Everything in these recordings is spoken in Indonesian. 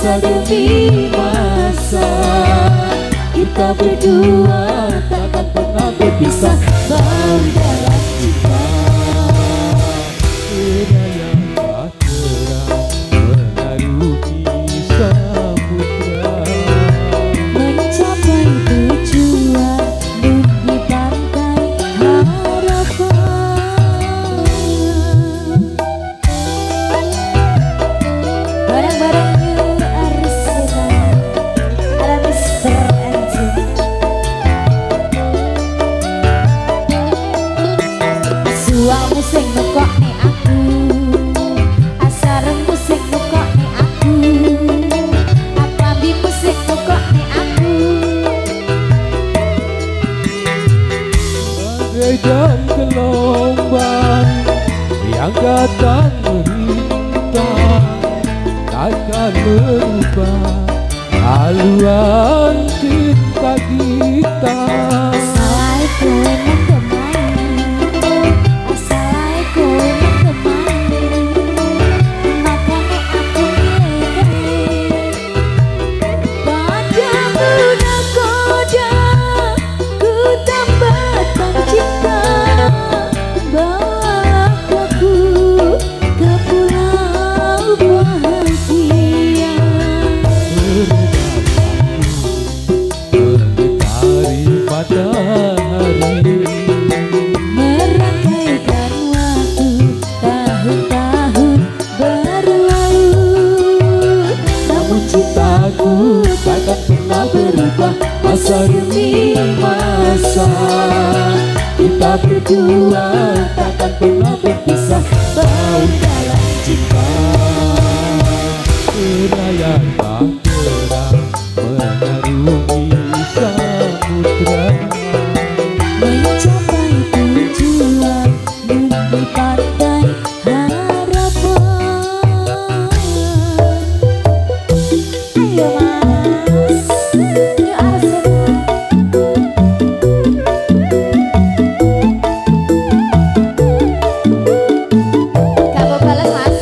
masa demi masa. Kita berdua takkan pernah berpisah, bau dalam cinta. Seraya bahtera mengarungi samudra, mencapai tujuan duduk di pantai harapan. Bareng-bareng New Arsena, ada Mr. Andrew. Suamu sing nukokne aku, asaremu sing nukokne aku, apambimu sing nukokne aku. bagaikan gelombang yang datang merintah, takkan merubah haluan cinta kita. Assalamualaikum mendemai, assalamualaikum mendemai. Makanya aku milih padamu nakoda, ku tambahkan cinta. Bawa aku ke pulau bahagia. Mengitari matahari, Merangkaikan waktu tahun-tahun berlalu, namun cintaku takkan pernah berubah masa demi masa. Kita berdua takkan pernah berpisah, bau dalam cinta. seraya bahtera mengarungi samudra, Mencapai tujuan duduk di pantai harapan. Ayo mas, New Arsena. Kamu balas mas.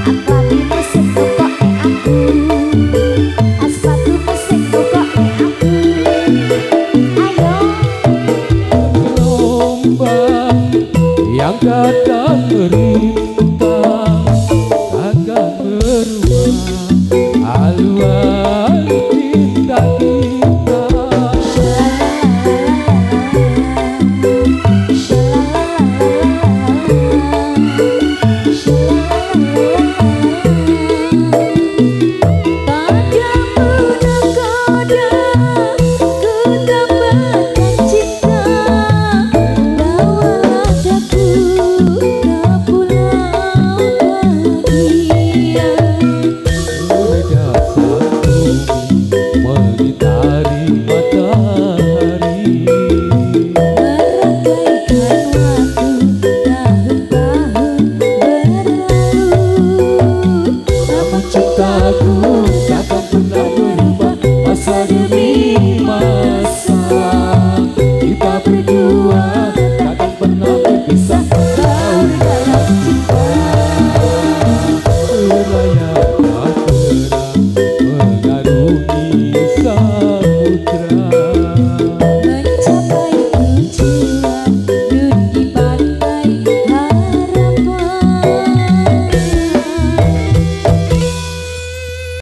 Apabila sing nukokne aku, aspadumu sing nukokne aku. Ayo gelombang yang datang merintah, takkan merubah haluan cinta kita. padamu nakoda, ku tambahkan cinta. Bawa aku ke pulau bahagia. Berdasar bumi mengitari matahari, Merangkaikan waktu tahun-tahun berlalu, namun cintaku takkan pernah berubah masa demi masa.